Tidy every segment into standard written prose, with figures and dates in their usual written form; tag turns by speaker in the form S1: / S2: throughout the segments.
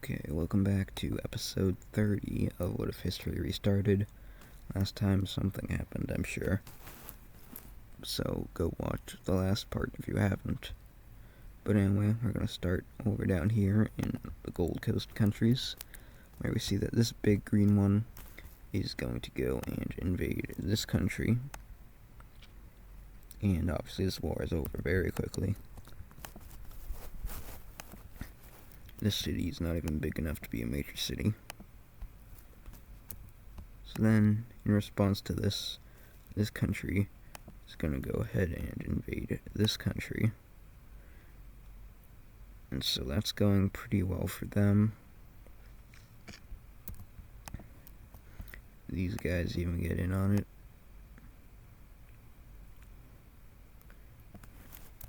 S1: Okay, welcome back to episode 30 of What If History Restarted. Last time something happened, I'm sure. So go watch the last part if you haven't. But anyway, we're going to start over down here in the Gold Coast countries, where we see that this big green one is going to go and invade this country. And obviously this war is over very quickly. This city is not even big enough to be a major city. So then, in response to this country is going to go ahead and invade this country. And so that's going pretty well for them. These guys even get in on it.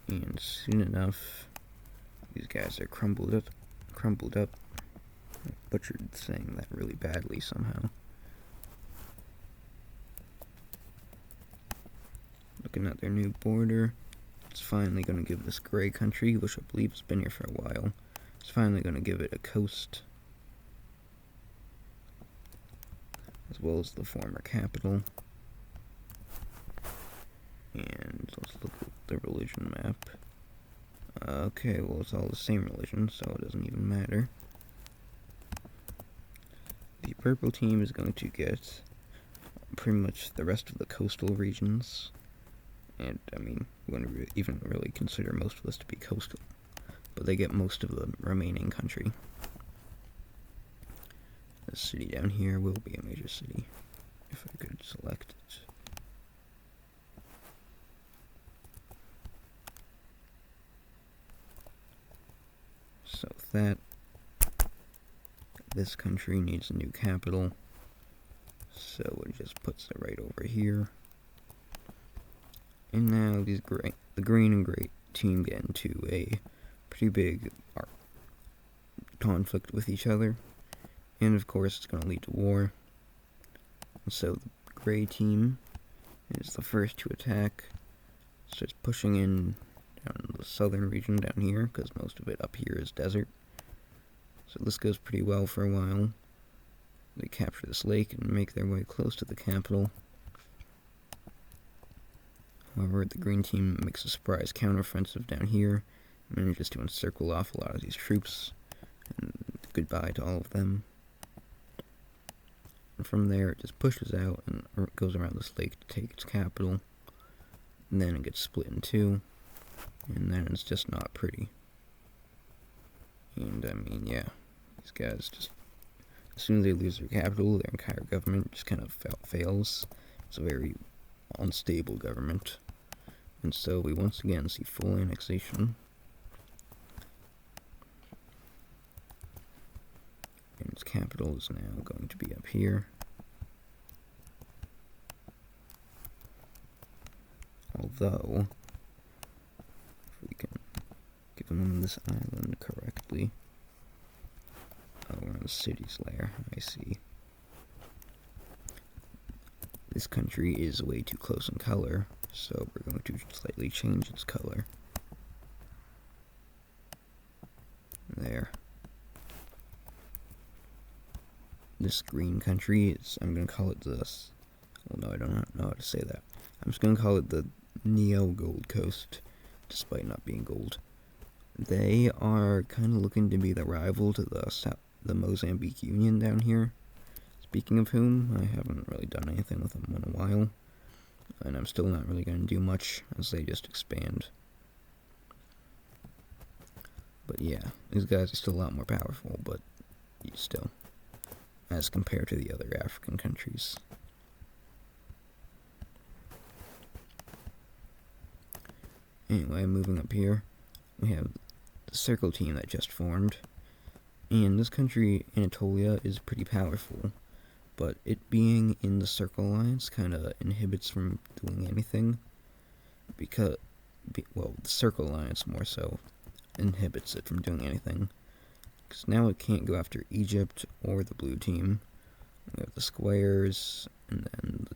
S1: And soon enough, these guys are crumbled up. I butchered saying that really badly somehow. Looking at their new border, it's finally going to give this gray country, which I believe has been here for a while, it's finally going to give it a coast, as well as the former capital. And let's look at the religion map. Okay, well, it's all the same religion, so it doesn't even matter. The purple team is going to get pretty much the rest of the coastal regions. And, I mean, we wouldn't even really consider most of this to be coastal. But they get most of the remaining country. This city down here will be a major city, if I could select it. So with that, this country needs a new capital, so it just puts it right over here. And now the green and gray team get into a pretty big conflict with each other, and of course it's going to lead to war. And so the gray team is the first to attack, starts pushing in down the southern region down here, because most of it up here is desert. So this goes pretty well for a while. They capture this lake and make their way close to the capital. However, the green team makes a surprise counteroffensive down here, and manages to encircle off a lot of these troops, and goodbye to all of them. And from there, it just pushes out and goes around this lake to take its capital, and then it gets split in two. And then it's just not pretty. And I mean, yeah, these guys just, as soon as they lose their capital, their entire government just kind of fails. It's a very unstable government. And so we once again see full annexation. And its capital is now going to be up here. Although, we can give them this island correctly. Oh, we're on the city's layer, I see. This country is way too close in color, so we're going to slightly change its color. There. This green country is, I'm going to call it this. Well, no, I don't know how to say that. I'm just going to call it the Neo-Gold Coast, despite not being gold. They are kind of looking to be the rival to the Mozambique Union down here. Speaking of whom, I haven't really done anything with them in a while, and I'm still not really going to do much as they just expand. But yeah, these guys are still a lot more powerful, but still, as compared to the other African countries. Anyway, moving up here, we have the circle team that just formed, and this country, Anatolia, is pretty powerful, but it being in the Circle Alliance kind of inhibits from doing anything, because, well, the Circle Alliance more so inhibits it from doing anything, because now it can't go after Egypt or the blue team. We have the squares, and then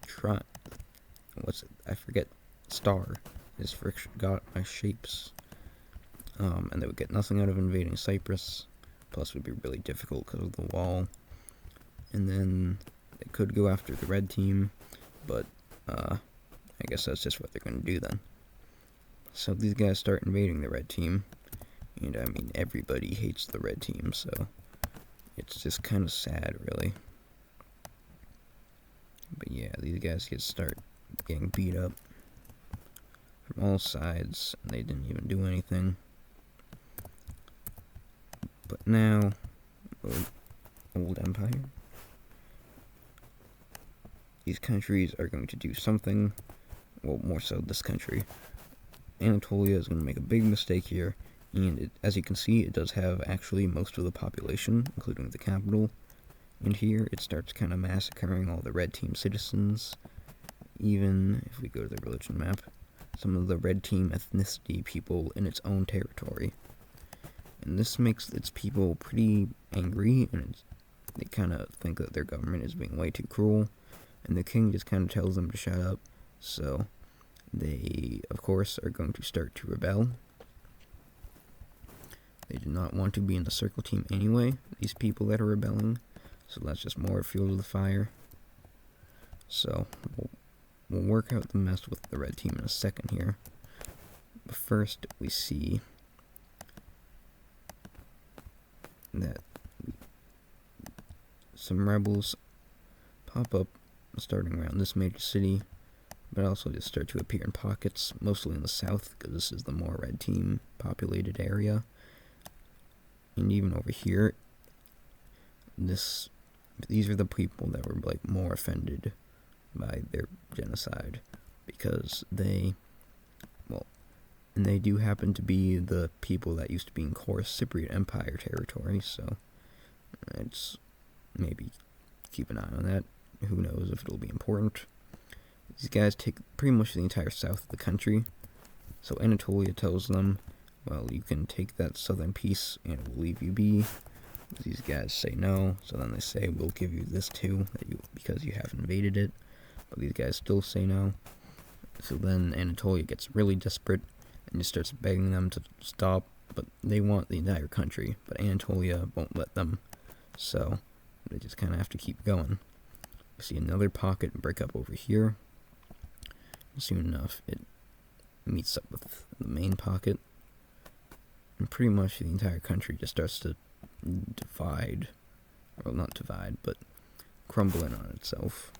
S1: the star is forgot my shapes. And they would get nothing out of invading Cyprus, plus it would be really difficult because of the wall. And then they could go after the red team, but I guess that's just what they're going to do then. So these guys start invading the red team, and I mean everybody hates the red team, so it's just kind of sad, really. But yeah, these guys start getting beat up from all sides, and they didn't even do anything. But now, old empire, these countries are going to do something, well, more so this country. Anatolia is going to make a big mistake here, and as you can see, it does have actually most of the population, including the capital. And here, it starts kind of massacring all the red team citizens. Even if we go to the religion map, some of the red team ethnicity people in its own territory. And this makes its people pretty angry, and they kind of think that their government is being way too cruel, and the king just kind of tells them to shut up. So they, of course, are going to start to rebel. They do not want to be in the circle team anyway, these people that are rebelling, so that's just more fuel to the fire. So we'll work out the mess with the red team in a second here. But first, we see that some rebels pop up starting around this major city, but also just start to appear in pockets, mostly in the south, because this is the more red team populated area. And even over here, these are the people that were like more offended by their genocide, because they do happen to be the people that used to be in core Cypriot Empire territory, so it's maybe keep an eye on that. Who knows if it'll be important. These guys take pretty much the entire south of the country, so Anatolia tells them, well, you can take that southern piece and we'll leave you be. These guys say no, so then they say, we'll give you this too, because you have invaded it. But these guys still say no. So then Anatolia gets really desperate and just starts begging them to stop, but they want the entire country, but Anatolia won't let them, so they just kind of have to keep going. We see another pocket break up over here. Soon enough, it meets up with the main pocket, and pretty much the entire country just starts to divide, well, not divide, but crumble in on itself.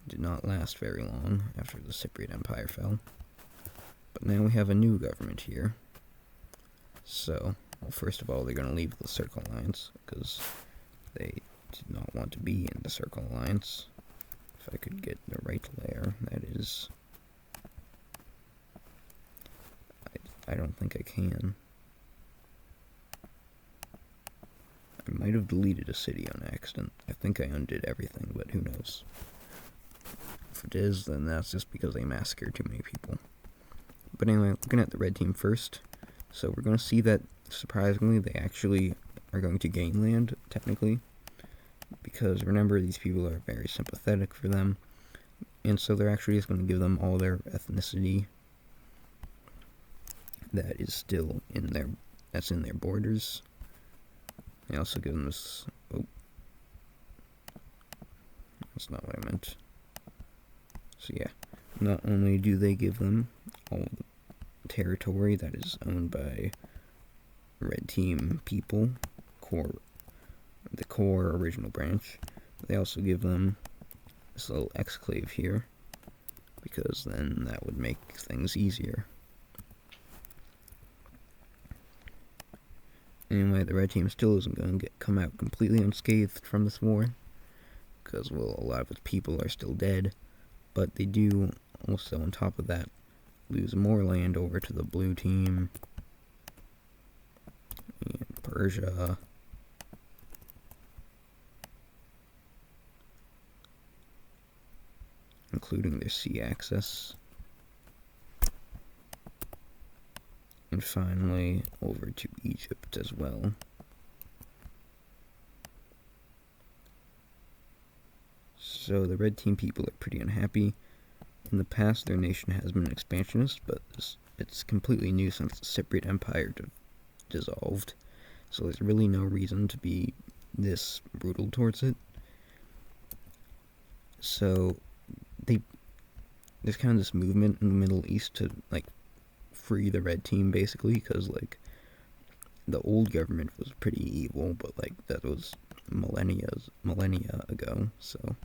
S1: It did not last very long after the Cypriot Empire fell. But now we have a new government here. So, well, first of all, they're going to leave the Circle Alliance, because they did not want to be in the Circle Alliance. If I could get the right layer, that is. I don't think I can. I might have deleted a city on accident. I think I undid everything, but who knows. If it is, then that's just because they massacred too many people. But anyway, looking at the red team first, so we're going to see that, surprisingly, they actually are going to gain land, technically, because remember, these people are very sympathetic for them, and so they're actually just going to give them all their ethnicity that is still in their borders. They also give them this, oh, that's not what I meant. So yeah, not only do they give them all the territory that is owned by red team people, the core original branch, they also give them this little exclave here, because then that would make things easier. Anyway, the red team still isn't going to come out completely unscathed from this war, because, well, a lot of its people are still dead, but they do also, on top of that, lose more land over to the blue team, and Persia, including their sea access, and finally over to Egypt as well. So the red team people are pretty unhappy. In the past, their nation has been expansionist, but it's completely new since the Cypriot Empire dissolved. so there's really no reason to be this brutal towards it. So there's kind of this movement in the Middle East to like free the red team, basically, because like the old government was pretty evil, but like that was millennia ago, so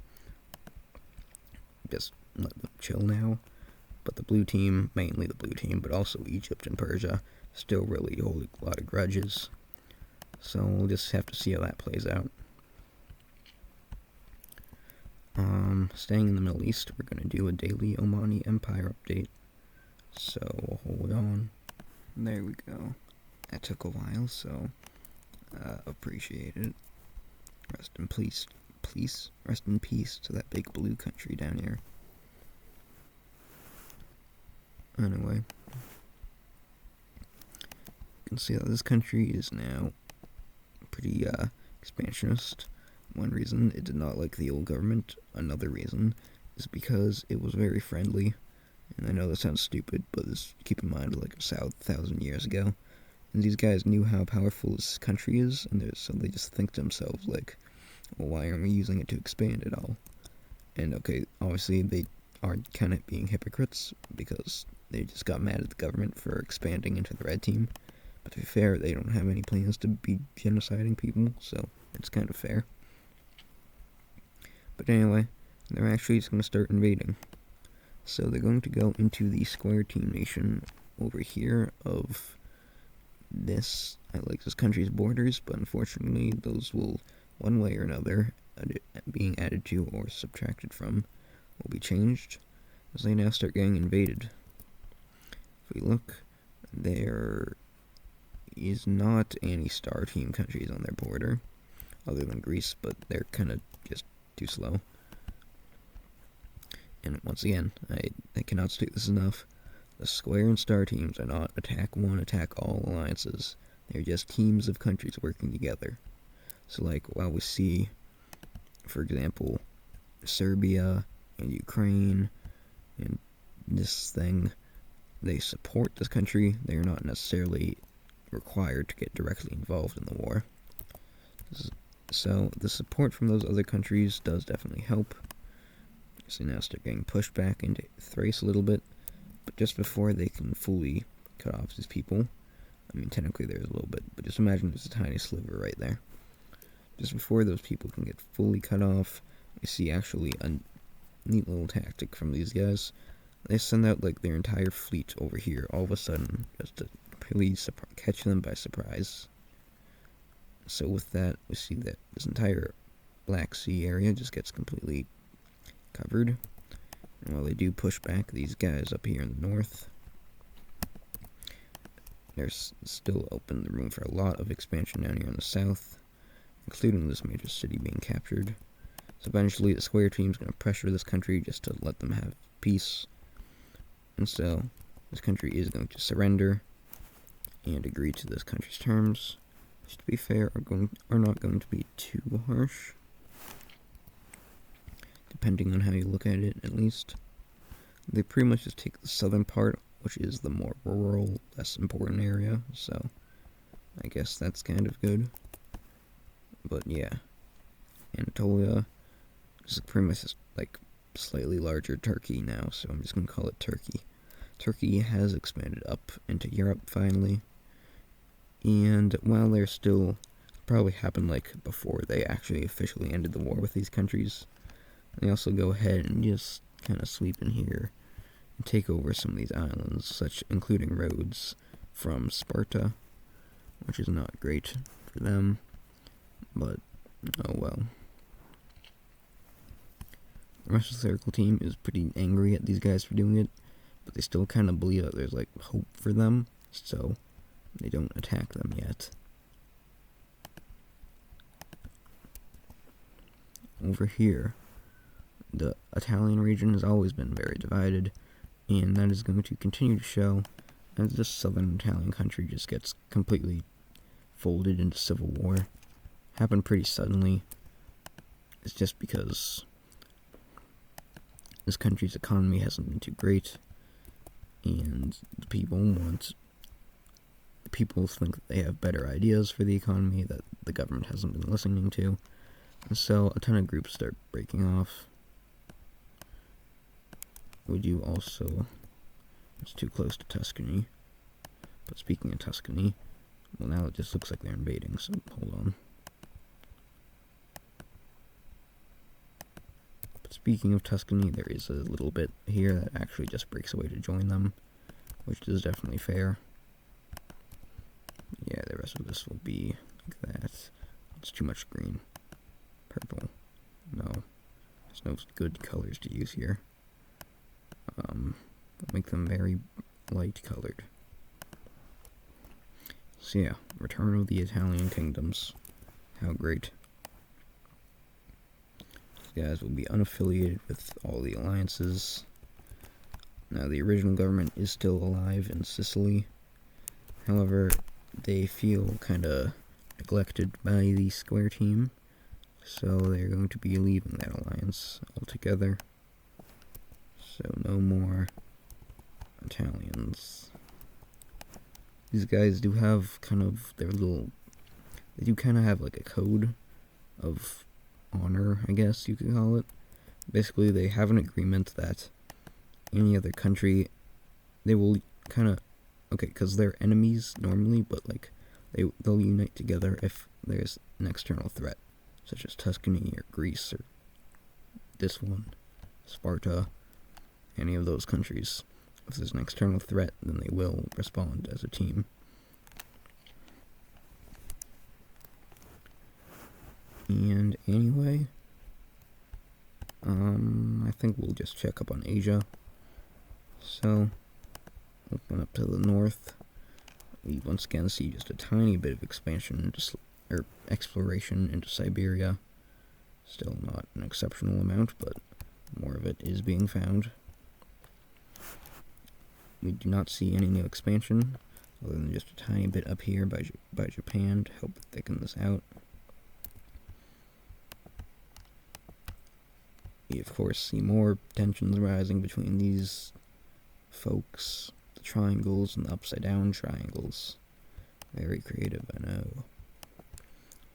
S1: just let them chill now. But the blue team, mainly the blue team, but also Egypt and Persia, still really hold a lot of grudges. So we'll just have to see how that plays out. Staying in the Middle East, we're going to do a daily Omani Empire update. So hold on. There we go. That took a while, so appreciate it. Rest in peace. Rest in peace to that big blue country down here. Anyway, you can see that this country is now pretty expansionist. One reason it did not like the old government. Another reason is because it was very friendly. And I know that sounds stupid, but just keep in mind, like 1,000 years ago, and these guys knew how powerful this country is, and so they just think to themselves, like, well, why aren't we using it to expand it all? And okay, obviously they are kind of being hypocrites, because they just got mad at the government for expanding into the red team. But to be fair, they don't have any plans to be genociding people, so it's kind of fair. But anyway, they're actually just going to start invading. So they're going to go into the square team nation over here of this, like this country's borders, but unfortunately those will, one way or another, being added to or subtracted from, will be changed as they now start getting invaded. If we look, there is not any star team countries on their border, other than Greece, but they're kind of just too slow. And once again, I cannot state this enough, the square and star teams are not attack one, attack all alliances. They're just teams of countries working together. So like, while we see, for example, Serbia and Ukraine and this thing, they support this country, they are not necessarily required to get directly involved in the war. So the support from those other countries does definitely help. So now start getting pushed back into Thrace a little bit, but just before they can fully cut off these people, I mean technically there's a little bit, but just imagine there's a tiny sliver right there. Just before those people can get fully cut off, you see actually a neat little tactic from these guys. They send out like their entire fleet over here all of a sudden, just to really catch them by surprise. So with that, we see that this entire Black Sea area just gets completely covered. And while they do push back these guys up here in the north, there's still open the room for a lot of expansion down here in the south, including this major city being captured. So eventually the square team's going to pressure this country just to let them have peace. And so this country is going to surrender and agree to this country's terms, which to be fair are not going to be too harsh, depending on how you look at it, at least. They pretty much just take the southern part, which is the more rural, less important area, so I guess that's kind of good. But yeah, Anatolia is pretty much just like slightly larger Turkey now, so I'm just going to call it Turkey. Turkey has expanded up into Europe finally, and while they're still probably happened like before they actually officially ended the war with these countries, they also go ahead and just kind of sweep in here and take over some of these islands, including Rhodes from Sparta, which is not great for them, but oh well. The rest of the Circle team is pretty angry at these guys for doing it, but they still kind of believe that there's like hope for them, so they don't attack them yet. Over here, the Italian region has always been very divided, and that is going to continue to show as this southern Italian country just gets completely folded into civil war. Happened pretty suddenly. It's just because this country's economy hasn't been too great, and the people want the people think that they have better ideas for the economy that the government hasn't been listening to. And so a ton of groups start breaking off. We do also... It's too close to Tuscany. But speaking of Tuscany, well, now it just looks like they're invading, so hold on. But speaking of Tuscany, there is a little bit here that actually just breaks away to join them, which is definitely fair. Yeah, the rest of this will be like that. It's too much green. Purple. No. There's no good colors to use here. We'll make them very light colored. So yeah, Return of the Italian Kingdoms. How great. These guys will be unaffiliated with all the alliances. Now the original government is still alive in Sicily. However, they feel kinda neglected by the Square team. So they're going to be leaving that alliance altogether. So no more Italians. These guys do have kind of their little... They do kind of have like a code of honor, I guess you could call it. Basically, they have an agreement that any other country, they will kind of... Okay, because they're enemies normally, but like they'll unite together if there's an external threat, such as Tuscany or Greece or this one, Sparta, any of those countries. If there's an external threat, then they will respond as a team. And anyway, I think we'll just check up on Asia. So, open up to the north. We once again see just a tiny bit of expansion into, or exploration into Siberia. Still not an exceptional amount, but more of it is being found. We do not see any new expansion, other than just a tiny bit up here by Japan to help thicken this out. We of course see more tensions rising between these folks, the triangles and the upside down triangles. Very creative, I know.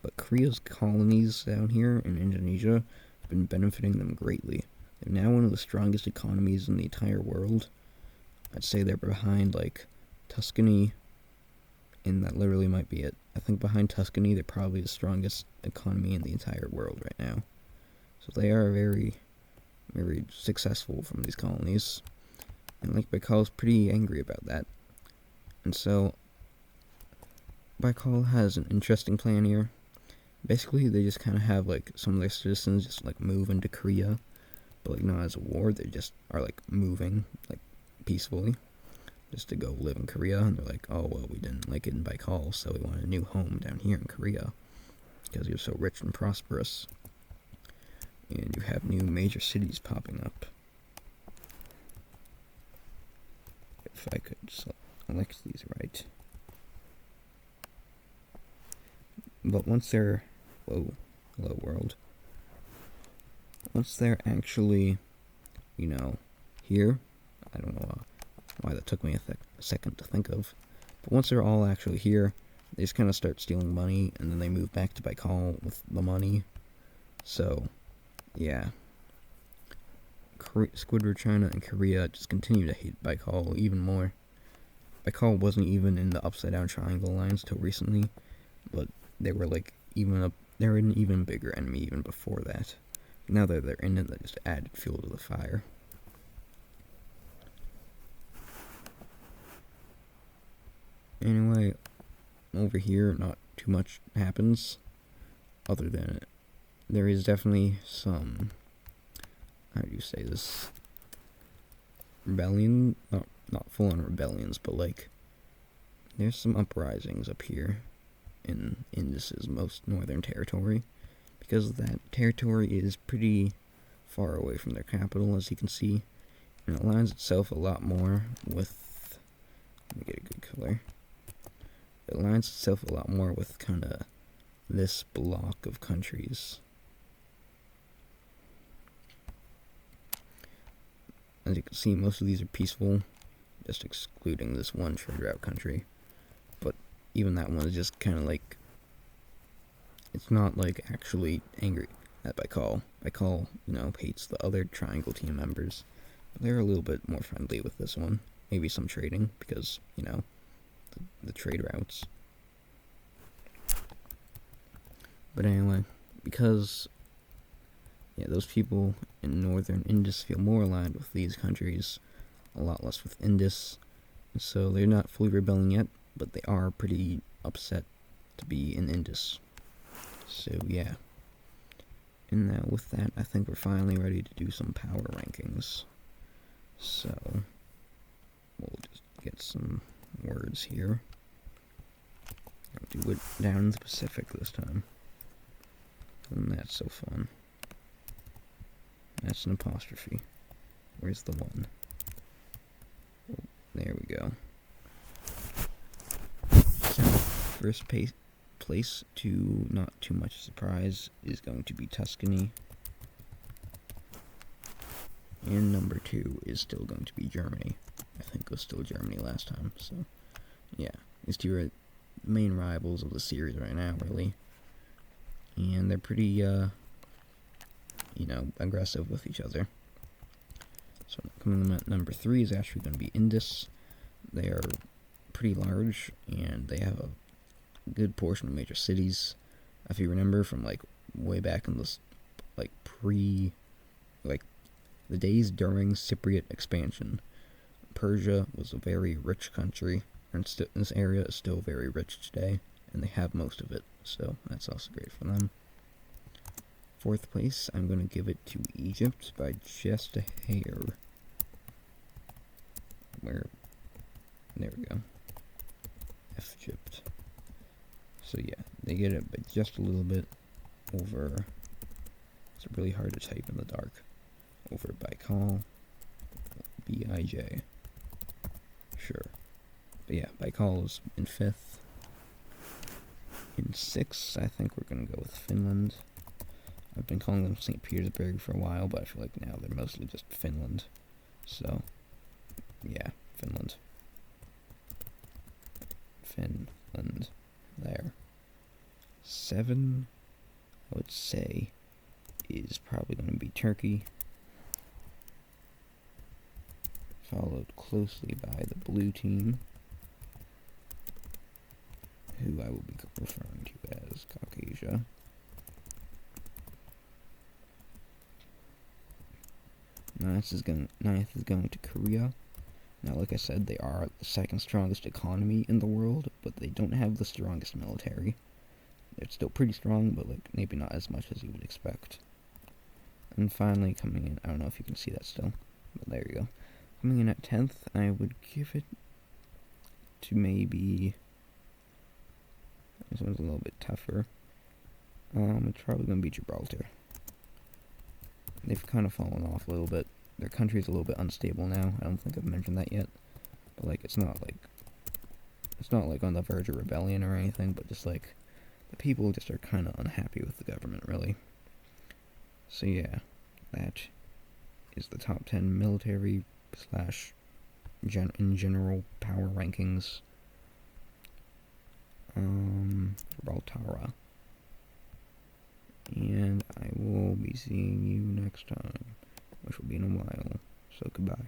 S1: But Korea's colonies down here in Indonesia have been benefiting them greatly. They're now one of the strongest economies in the entire world. I'd say they're behind, like, Tuscany, and that literally might be it. I think behind Tuscany, they're probably the strongest economy in the entire world right now. So they are very, very successful from these colonies. And, like, Baikal's pretty angry about that. And so, Baikal has an interesting plan here. Basically, they just kind of have, like, some of their citizens just, like, move into Korea. But, like, not as a war, they just are, like, moving, like, peacefully, just to go live in Korea, and they're like, oh, well, we didn't like it in Baikal, so we want a new home down here in Korea, because you're so rich and prosperous, and you have new major cities popping up. If I could select these right. But once they're, whoa, hello world, once they're actually, you know, here, I don't know why that took me a second to think of. But once they're all actually here, they just kind of start stealing money, and then they move back to Baikal with the money. So, yeah. Squidward China and Korea just continue to hate Baikal even more. Baikal wasn't even in the Upside Down Triangle Alliance till recently, but they were like they're an even bigger enemy even before that. Now that they're in it, that just added fuel to the fire. Anyway, over here, not too much happens, other than there is definitely some, how do you say this, rebellion, not full-on rebellions, but like, there's some uprisings up here in Indus's most northern territory, because that territory is pretty far away from their capital, as you can see, and it aligns itself a lot more with, let me get a good color. It aligns itself a lot more with kind of this block of countries. As you can see, most of these are peaceful, just excluding this one trade route country. But even that one is just kind of like, it's not like actually angry at Baikal. Baikal, hates the other Triangle team members. But they're a little bit more friendly with this one. Maybe some trading, because, the trade routes. But anyway, because those people in northern Indus feel more aligned with these countries, a lot less with Indus. So they're not fully rebelling yet, but they are pretty upset to be in Indus. So yeah. And now with that, I think we're finally ready to do some power rankings. So we'll just get some words here. I'll do it down in the Pacific this time. And that's so fun. That's an apostrophe. Where's the one? Oh, there we go. So, first place, to not too much surprise, is going to be Tuscany. And number 2 is still going to be Germany. I think it was still Germany last time, so yeah. These two are main rivals of the series right now, really. And they're pretty, aggressive with each other. So coming in at number 3 is actually going to be Indus. They are pretty large, and they have a good portion of major cities. If you remember from, way back in this, the days during Cypriot expansion, Persia was a very rich country, and this area is still very rich today, and they have most of it, so that's also great for them. 4th place, I'm going to give it to Egypt by just a hair. There we go. Egypt. So yeah, they get it, but just a little bit over. It's really hard to type in the dark. Over Baikal, B-I-J. Sure. But yeah, Baikal is in 5th. In 6th, I think we're going to go with Finland. I've been calling them St. Petersburg for a while, but I feel like now they're mostly just Finland. So, yeah, Finland. Finland. There. 7, I would say, is probably going to be Turkey. Followed closely by the blue team, who I will be referring to as Caucasia. Ninth is going to Korea. Now, like I said, they are the 2nd strongest economy in the world, but they don't have the strongest military. They're still pretty strong, but maybe not as much as you would expect. And finally, coming in, I don't know if you can see that still, but there you go. Coming in at 10th, I would give it to maybe, this one's a little bit tougher. It's probably going to be Gibraltar. They've kind of fallen off a little bit. Their country's a little bit unstable now. I don't think I've mentioned that yet. But it's not on the verge of rebellion or anything, but just the people just are kind of unhappy with the government, really. So yeah, that is the top 10 military / in general power rankings. Gibraltar. And I will be seeing you next time, which will be in a while. So goodbye.